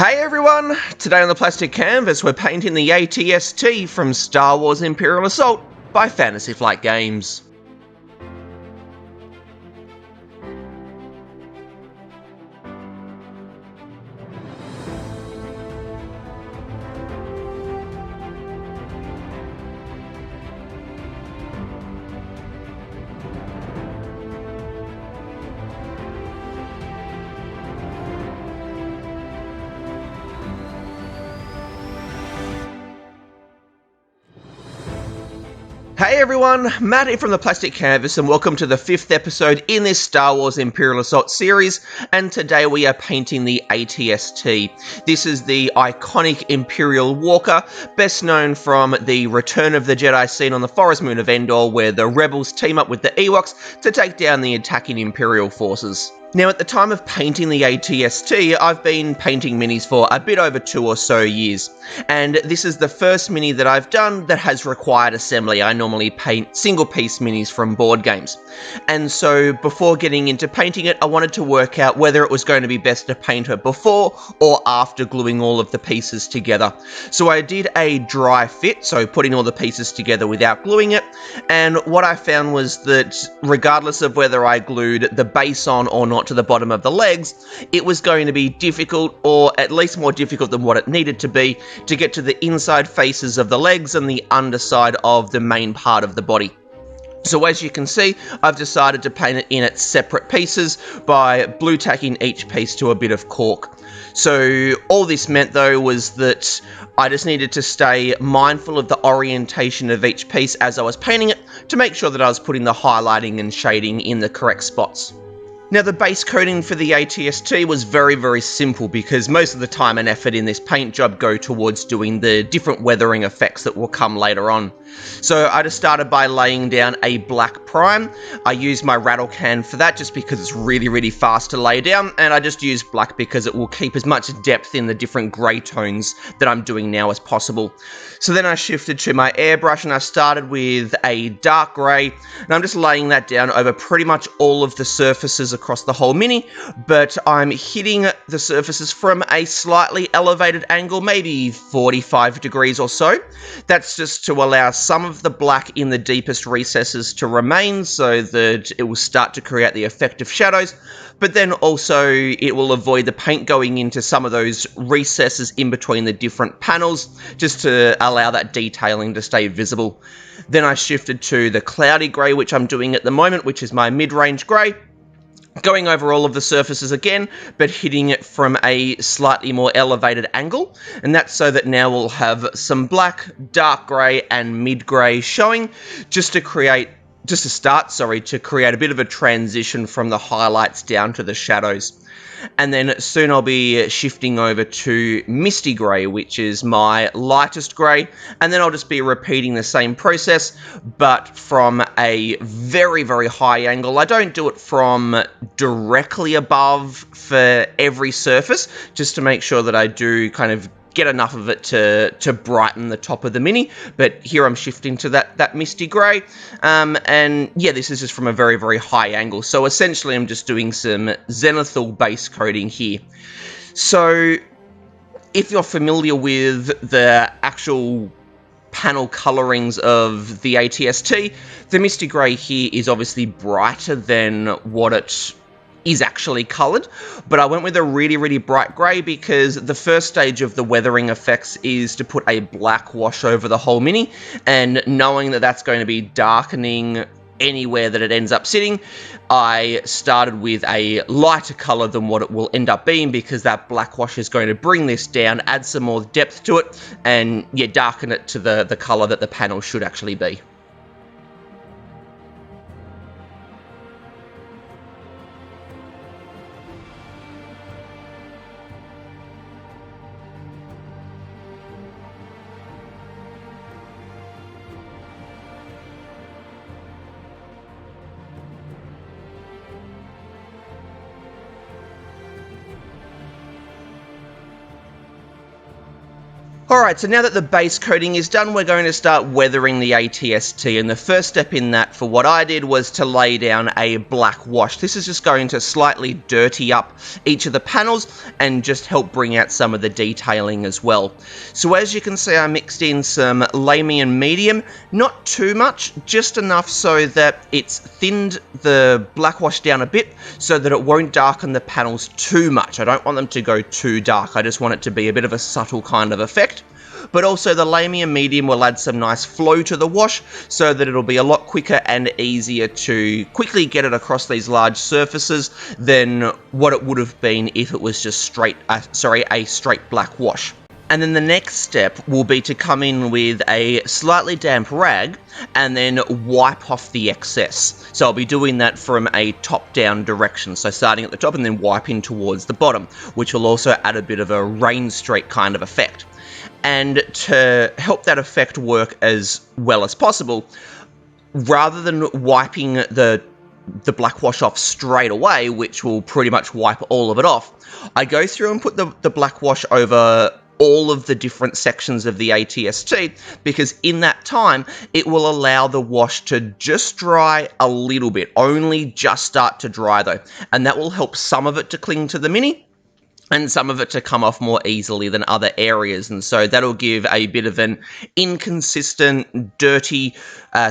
Hey everyone! Today on the plastic canvas we're painting the ATST from Star Wars Imperial Assault by Fantasy Flight Games. Hey everyone, Matt here from the Plastic Canvas and welcome to the 5th episode in this Star Wars Imperial Assault series, and today we are painting the ATST. This is the iconic Imperial Walker, best known from the Return of the Jedi scene on the Forest Moon of Endor, where the Rebels team up with the Ewoks to take down the attacking Imperial forces. Now, at the time of painting the ATST, I've been painting minis for a bit over 2 or so years, and this is the first mini that I've done that has required assembly. I normally paint single-piece minis from board games, and so before getting into painting it, I wanted to work out whether it was going to be best to paint it before or after gluing all of the pieces together. So I did a dry fit, so putting all the pieces together without gluing it, and what I found was that regardless of whether I glued the base on or not to the bottom of the legs, it was going to be difficult, or at least more difficult than what it needed to be, to get to the inside faces of the legs and the underside of the main part of the body. So as you can see, I've decided to paint it in its separate pieces by blue tacking each piece to a bit of cork. So all this meant though was that I just needed to stay mindful of the orientation of each piece as I was painting it to make sure that I was putting the highlighting and shading in the correct spots. Now, the base coating for the ATST was very simple because most of the time and effort in this paint job go towards doing the different weathering effects that will come later on. So I just started by laying down a black prime. I used my rattle can for that just because it's really fast to lay down, and I just used black because it will keep as much depth in the different grey tones that I'm doing now as possible. So then I shifted to my airbrush and I started with a dark grey, and I'm just laying that down over pretty much all of the surfaces across the whole mini, but I'm hitting the surfaces from a slightly elevated angle, maybe 45 degrees or so. That's just to allow some of the black in the deepest recesses to remain so that it will start to create the effect of shadows, but then also it will avoid the paint going into some of those recesses in between the different panels, just to allow that detailing to stay visible. Then I shifted to the cloudy grey, which I'm doing at the moment, which is my mid-range grey, going over all of the surfaces again, but hitting it from a slightly more elevated angle, and that's so that now we'll have some black, dark grey, and mid-grey showing, to create a bit of a transition from the highlights down to the shadows. And then soon I'll be shifting over to Misty Grey, which is my lightest grey, and then I'll just be repeating the same process, but from a very high angle. I don't do it from directly above for every surface, just to make sure that I do kind of get enough of it to brighten the top of the mini, but here I'm shifting to that misty grey, and yeah, this is just from a very high angle, so essentially I'm just doing some zenithal base coating here. So if you're familiar with the actual panel colorings of the ATST, the misty grey here is obviously brighter than what it is actually coloured, but I went with a really bright grey because the first stage of the weathering effects is to put a black wash over the whole mini, and knowing that that's going to be darkening anywhere that it ends up sitting, I started with a lighter colour than what it will end up being, because that black wash is going to bring this down, add some more depth to it, and yeah, darken it to the colour that the panel should actually be. Alright, so now that the base coating is done, we're going to start weathering the ATST, and the first step in that for what I did was to lay down a black wash. This is just going to slightly dirty up each of the panels and just help bring out some of the detailing as well. So as you can see, I mixed in some Lamian medium, not too much, just enough so that it's thinned the black wash down a bit so that it won't darken the panels too much. I don't want them to go too dark, I just want it to be a bit of a subtle kind of effect. But also the Lamian medium will add some nice flow to the wash so that it'll be a lot quicker and easier to quickly get it across these large surfaces than what it would have been if it was just a straight black wash. And then the next step will be to come in with a slightly damp rag and then wipe off the excess. So I'll be doing that from a top-down direction, so starting at the top and then wiping towards the bottom, which will also add a bit of a rain streak kind of effect. And to help that effect work as well as possible, rather than wiping the black wash off straight away, which will pretty much wipe all of it off, I go through and put the black wash over all of the different sections of the ATST, because in that time, it will allow the wash to just dry a little bit, only just start to dry though, and that will help some of it to cling to the Mini, and some of it to come off more easily than other areas, and so that'll give a bit of an inconsistent, dirty,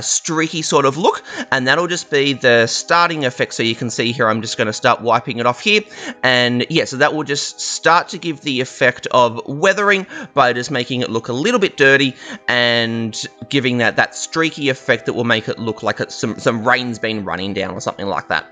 streaky sort of look, and that'll just be the starting effect. So you can see here, I'm just going to start wiping it off here, and yeah, so that will just start to give the effect of weathering by just making it look a little bit dirty and giving that streaky effect that will make it look like some rain's been running down or something like that.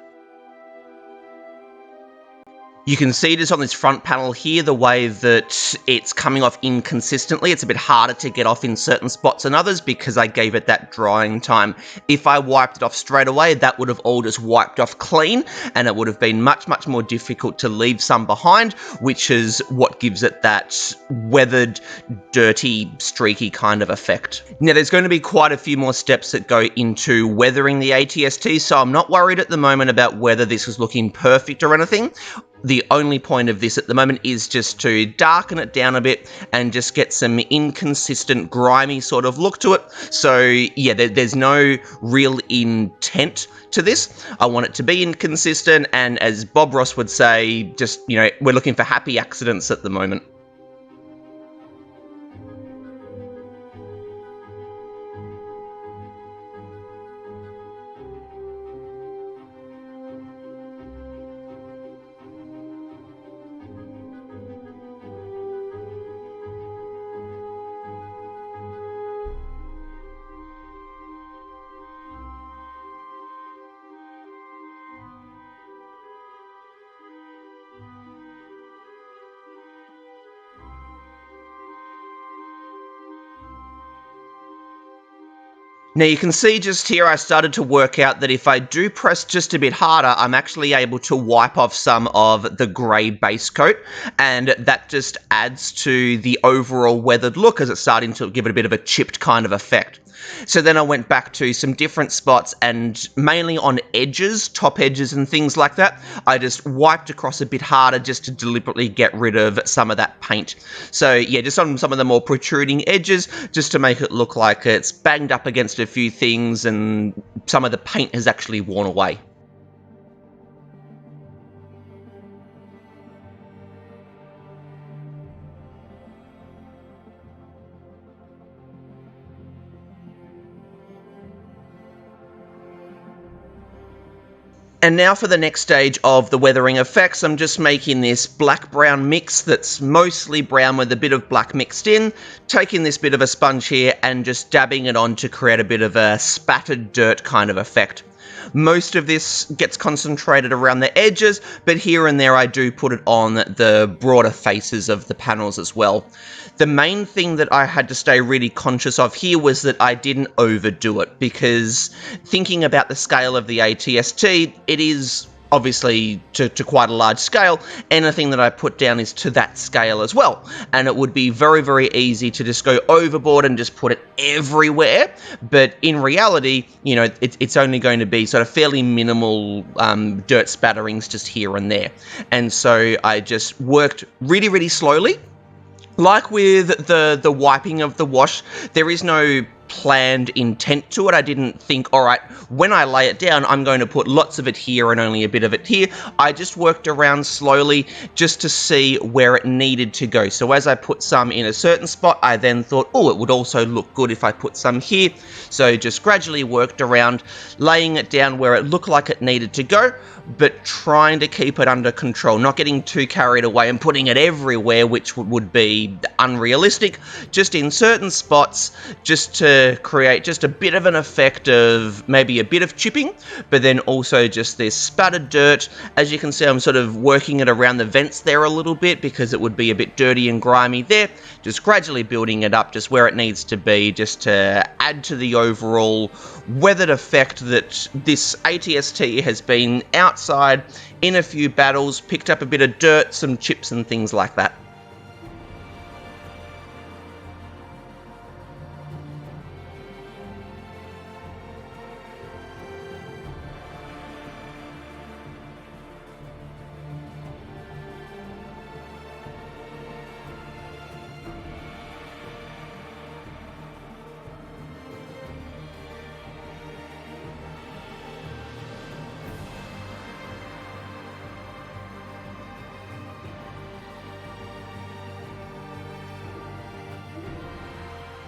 You can see just on this front panel here, the way that it's coming off inconsistently. It's a bit harder to get off in certain spots than others because I gave it that drying time. If I wiped it off straight away, that would have all just wiped off clean, and it would have been much, much more difficult to leave some behind, which is what gives it that weathered, dirty, streaky kind of effect. Now, there's going to be quite a few more steps that go into weathering the ATST, so I'm not worried at the moment about whether this is looking perfect or anything. The only point of this at the moment is just to darken it down a bit and just get some inconsistent, grimy sort of look to it. So yeah, there's no real intent to this. I want it to be inconsistent, and as Bob Ross would say, just, you know, we're looking for happy accidents at the moment. Now you can see just here I started to work out that if I do press just a bit harder, I'm actually able to wipe off some of the grey base coat, and that just adds to the overall weathered look as it's starting to give it a bit of a chipped kind of effect. So then I went back to some different spots, and mainly on edges, top edges and things like that, I just wiped across a bit harder just to deliberately get rid of some of that paint. So yeah, just on some of the more protruding edges, just to make it look like it's banged up against a few things and some of the paint has actually worn away. And now for the next stage of the weathering effects, I'm just making this black-brown mix that's mostly brown with a bit of black mixed in, taking this bit of a sponge here and just dabbing it on to create a bit of a spattered dirt kind of effect. Most of this gets concentrated around the edges, but here and there I do put it on the broader faces of the panels as well. The main thing that I had to stay really conscious of here was that I didn't overdo it, because thinking about the scale of the ATST, it is obviously to quite a large scale. Anything that I put down is to that scale as well, and it would be very, very easy to just go overboard and just put it everywhere, but in reality, you know, it's only going to be sort of fairly minimal dirt spatterings just here and there, and so I just worked really, really slowly Like with the wiping of the wash, there is no planned intent to it. I didn't think, all right, when I lay it down, I'm going to put lots of it here and only a bit of it here. I just worked around slowly just to see where it needed to go. So as I put some in a certain spot, I then thought, oh, it would also look good if I put some here. So just gradually worked around, laying it down where it looked like it needed to go, but trying to keep it under control, not getting too carried away and putting it everywhere, which would be unrealistic, just in certain spots, just to create just a bit of an effect of maybe a bit of chipping, but then also just this spattered dirt. As you can see, I'm sort of working it around the vents there a little bit because it would be a bit dirty and grimy there, just gradually building it up just where it needs to be, just to add to the overall weathered effect that this ATST has been outside in a few battles, picked up a bit of dirt, some chips and things like that.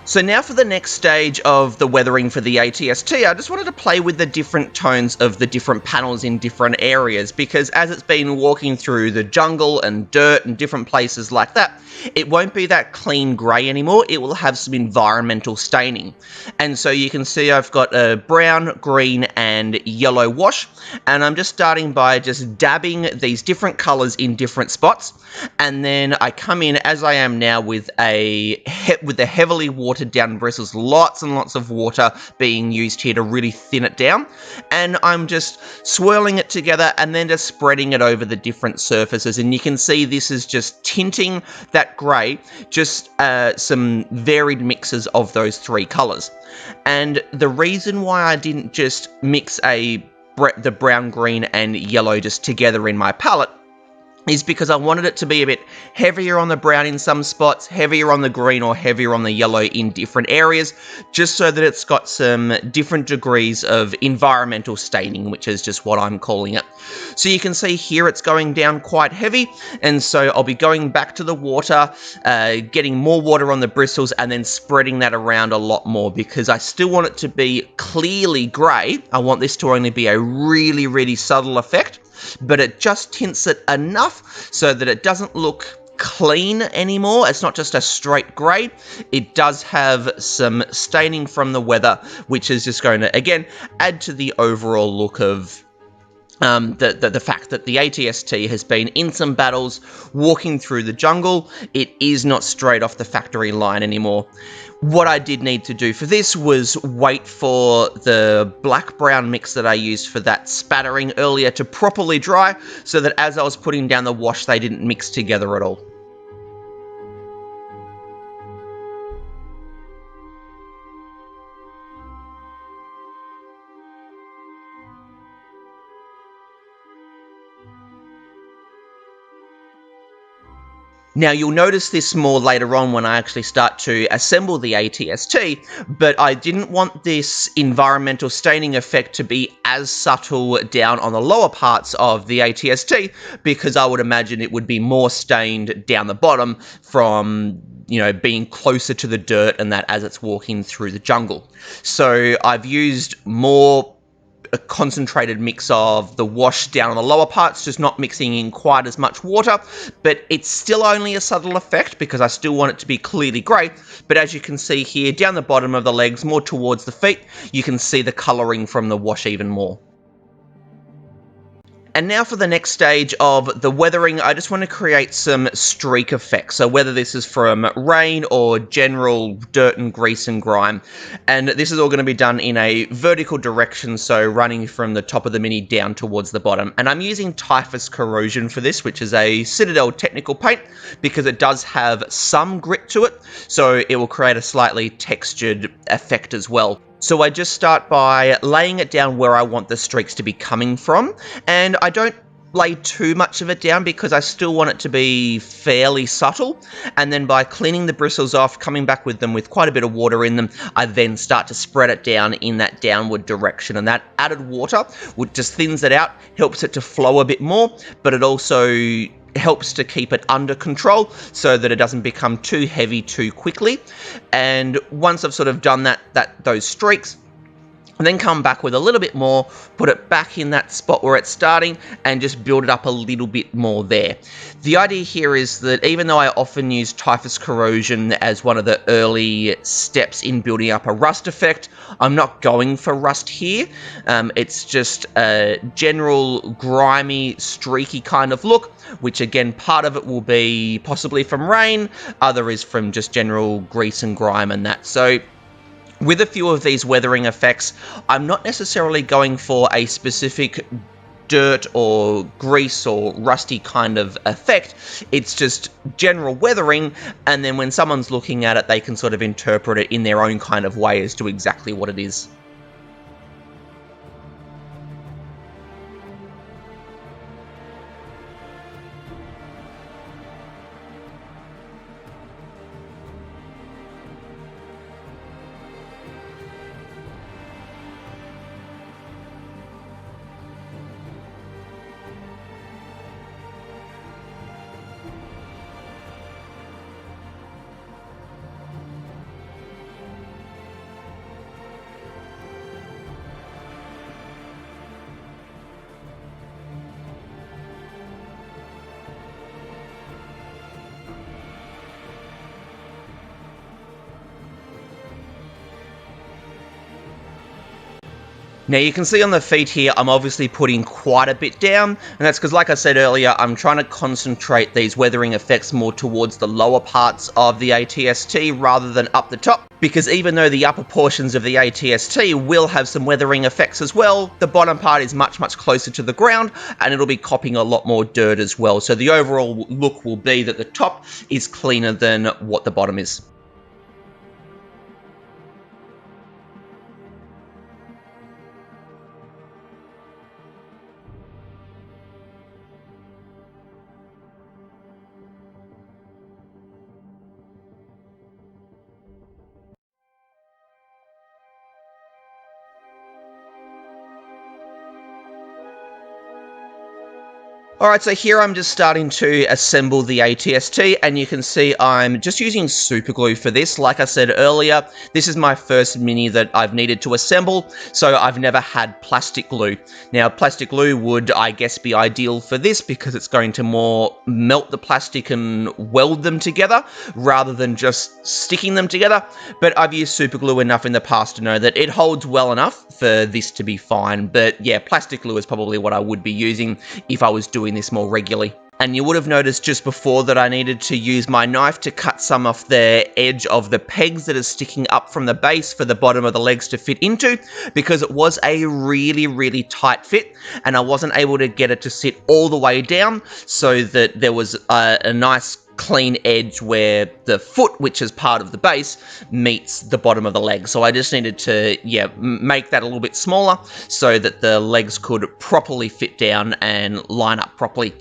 So now for the next stage of the weathering for the ATST, I just wanted to play with the different tones of the different panels in different areas, because as it's been walking through the jungle and dirt and different places like that, it won't be that clean grey anymore. It will have some environmental staining. And so you can see I've got a brown, green and yellow wash, and I'm just starting by just dabbing these different colours in different spots, and then I come in as I am now with the heavily watered down bristles, lots and lots of water being used here to really thin it down, and I'm just swirling it together and then just spreading it over the different surfaces. And you can see this is just tinting that grey, just some varied mixes of those three colours. And the reason why I didn't just mix the brown, green and yellow just together in my palette is because I wanted it to be a bit heavier on the brown in some spots, heavier on the green or heavier on the yellow in different areas, just so that it's got some different degrees of environmental staining, which is just what I'm calling it. So you can see here it's going down quite heavy, and so I'll be going back to the water, getting more water on the bristles, and then spreading that around a lot more, because I still want it to be clearly grey. I want this to only be a really, really subtle effect, but it just tints it enough so that it doesn't look clean anymore. It's not just a straight grey. It does have some staining from the weather, which is just going to, again, add to the overall look of the fact that the ATST has been in some battles, walking through the jungle. It is not straight off the factory line anymore. What I did need to do for this was wait for the black-brown mix that I used for that spattering earlier to properly dry, so that as I was putting down the wash, they didn't mix together at all. Now, you'll notice this more later on when I actually start to assemble the ATST, but I didn't want this environmental staining effect to be as subtle down on the lower parts of the ATST, because I would imagine it would be more stained down the bottom from, you know, being closer to the dirt and that as it's walking through the jungle. So I've used a concentrated mix of the wash down on the lower parts, just not mixing in quite as much water, but it's still only a subtle effect because I still want it to be clearly grey. But as you can see here, down the bottom of the legs, more towards the feet, you can see the colouring from the wash even more. And now for the next stage of the weathering, I just want to create some streak effects. So whether this is from rain or general dirt and grease and grime. And this is all going to be done in a vertical direction, so running from the top of the mini down towards the bottom. And I'm using Typhus Corrosion for this, which is a Citadel technical paint, because it does have some grit to it, so it will create a slightly textured effect as well. So I just start by laying it down where I want the streaks to be coming from, and I don't lay too much of it down because I still want it to be fairly subtle, and then by cleaning the bristles off, coming back with them with quite a bit of water in them, I then start to spread it down in that downward direction, and that added water just thins it out, helps it to flow a bit more, but it also helps to keep it under control so that it doesn't become too heavy too quickly. And once I've sort of done those streaks, and then come back with a little bit more, put it back in that spot where it's starting, and just build it up a little bit more there. The idea here is that even though I often use typhus corrosion as one of the early steps in building up a rust effect, I'm not going for rust here. It's just a general grimy, streaky kind of look, which again, part of it will be possibly from rain, other is from just general grease and grime and that. So with a few of these weathering effects, I'm not necessarily going for a specific dirt or grease or rusty kind of effect. It's just general weathering, and then when someone's looking at it, they can sort of interpret it in their own kind of way as to exactly what it is. Now you can see on the feet here, I'm obviously putting quite a bit down, and that's because, like I said earlier, I'm trying to concentrate these weathering effects more towards the lower parts of the ATST rather than up the top, because even though the upper portions of the ATST will have some weathering effects as well, the bottom part is much, much closer to the ground, and it'll be copying a lot more dirt as well. So the overall look will be that the top is cleaner than what the bottom is. Alright, so here I'm just starting to assemble the ATST, and you can see I'm just using super glue for this. Like I said earlier, this is my first mini that I've needed to assemble, so I've never had plastic glue. Now, plastic glue would, I guess, be ideal for this because it's going to more melt the plastic and weld them together rather than just sticking them together, but I've used super glue enough in the past to know that it holds well enough for this to be fine. But yeah, plastic glue is probably what I would be using if I was doing this more regularly. And you would have noticed just before that I needed to use my knife to cut some off the edge of the pegs that are sticking up from the base for the bottom of the legs to fit into, because it was a really, really tight fit, and I wasn't able to get it to sit all the way down so that there was a nice clean edge where the foot, which is part of the base, meets the bottom of the leg. So I just needed to, make that a little bit smaller so that the legs could properly fit down and line up properly.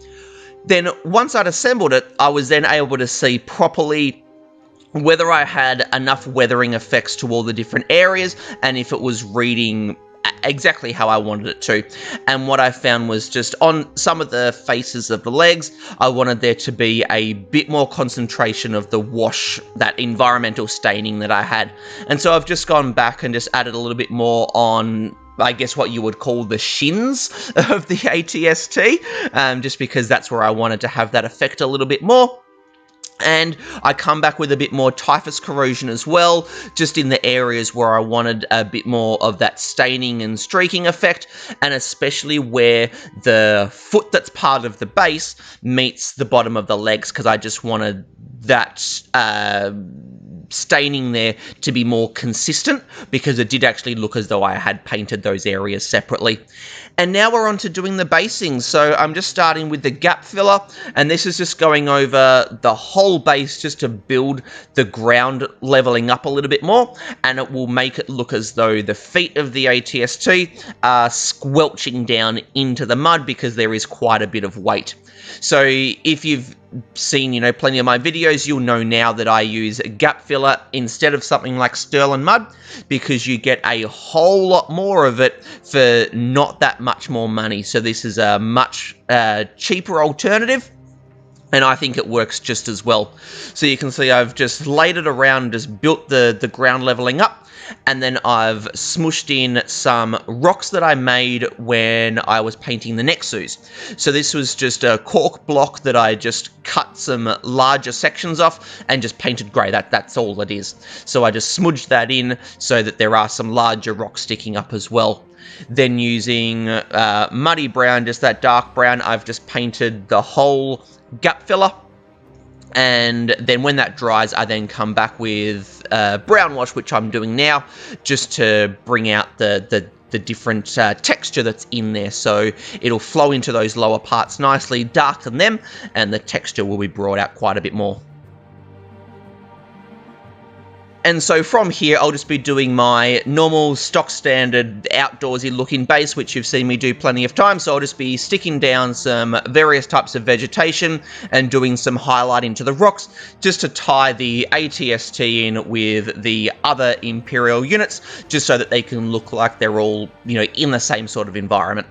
Then once I'd assembled it, I was then able to see properly whether I had enough weathering effects to all the different areas and if it was reading exactly how I wanted it to. And what I found was just on some of the faces of the legs, I wanted there to be a bit more concentration of the wash, that environmental staining that I had. And so I've just gone back and just added a little bit more on, I guess, what you would call the shins of the ATST, just because that's where I wanted to have that effect a little bit more. And I come back with a bit more typhus corrosion as well, just in the areas where I wanted a bit more of that staining and streaking effect, and especially where the foot that's part of the base meets the bottom of the legs, because I just wanted that staining there to be more consistent, because it did actually look as though I had painted those areas separately. And now we're on to doing the basing. So I'm just starting with the gap filler, and this is just going over the whole base just to build the ground leveling up a little bit more, and it will make it look as though the feet of the ATST are squelching down into the mud, because there is quite a bit of weight. So if you've seen, plenty of my videos, you'll know now that I use gap filler instead of something like Sterling Mud, because you get a whole lot more of it for not that much more money. So this is a much cheaper alternative, and I think it works just as well. So you can see I've just laid it around, just built the ground leveling up, and then I've smooshed in some rocks that I made when I was painting the Nexus. So this was just a cork block that I just cut some larger sections off and just painted grey. That's all it is. So I just smudged that in so that there are some larger rocks sticking up as well. Then using muddy brown, just that dark brown, I've just painted the whole gap filler. And then when that dries, I then come back with brown wash, which I'm doing now, just to bring out the different texture that's in there. So it'll flow into those lower parts nicely, darken them, and the texture will be brought out quite a bit more. And so from here, I'll just be doing my normal stock standard outdoorsy looking base, which you've seen me do plenty of times. So I'll just be sticking down some various types of vegetation and doing some highlighting to the rocks, just to tie the ATST in with the other Imperial units, just so that they can look like they're all, in the same sort of environment.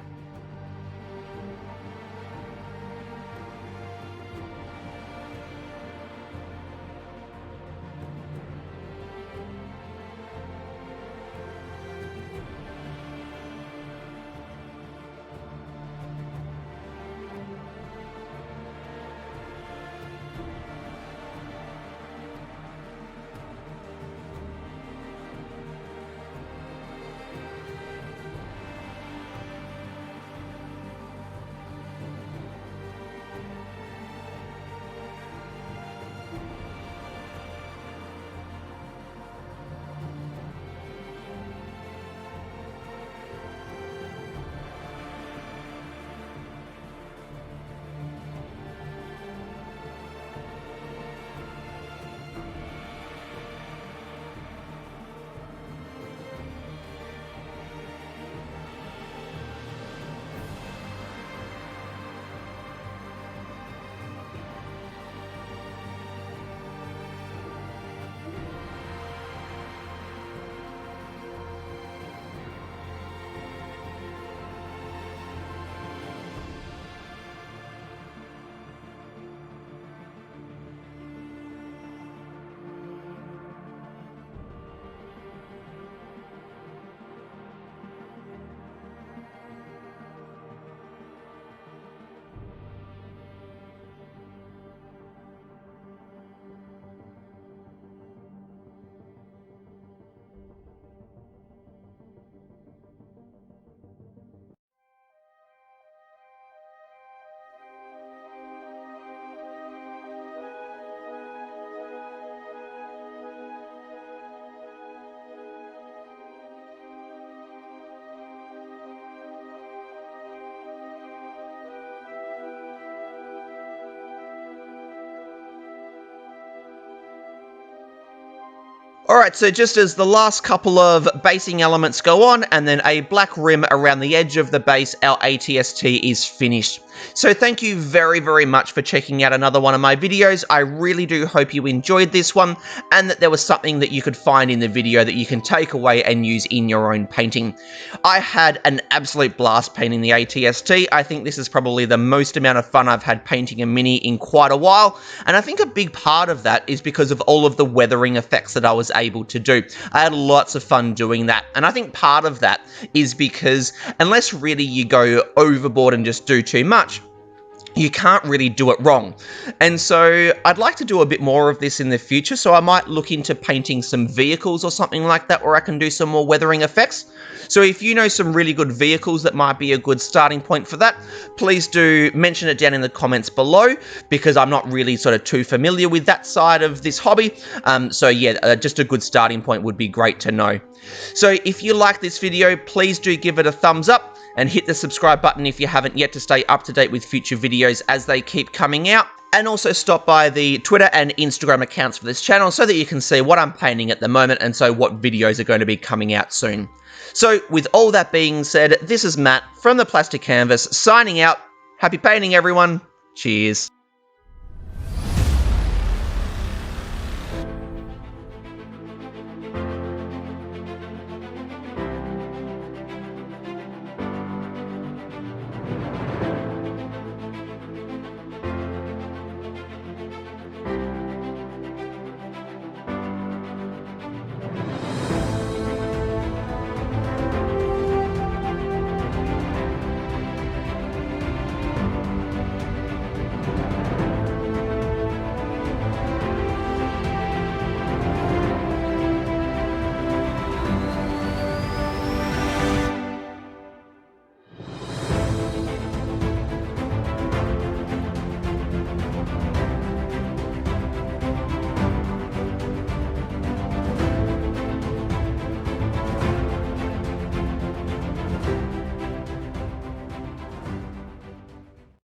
Alright, so just as the last couple of basing elements go on, and then a black rim around the edge of the base, our ATST is finished. So thank you very, very much for checking out another one of my videos. I really do hope you enjoyed this one, and that there was something that you could find in the video that you can take away and use in your own painting. I had an absolute blast painting the ATST. I think this is probably the most amount of fun I've had painting a Mini in quite a while, and I think a big part of that is because of all of the weathering effects that I was able to do. I had lots of fun doing that, and I think part of that is because unless really you go overboard and just do too much, you can't really do it wrong. And so I'd like to do a bit more of this in the future, so I might look into painting some vehicles or something like that where I can do some more weathering effects. So if you know some really good vehicles that might be a good starting point for that, please do mention it down in the comments below, because I'm not really sort of too familiar with that side of this hobby. So yeah, just a good starting point would be great to know. So if you like this video, please do give it a thumbs up and hit the subscribe button if you haven't yet to stay up to date with future videos as they keep coming out. And also stop by the Twitter and Instagram accounts for this channel so that you can see what I'm painting at the moment and so what videos are going to be coming out soon. So with all that being said, this is Matt from the Plastic Canvas signing out. Happy painting, everyone. Cheers.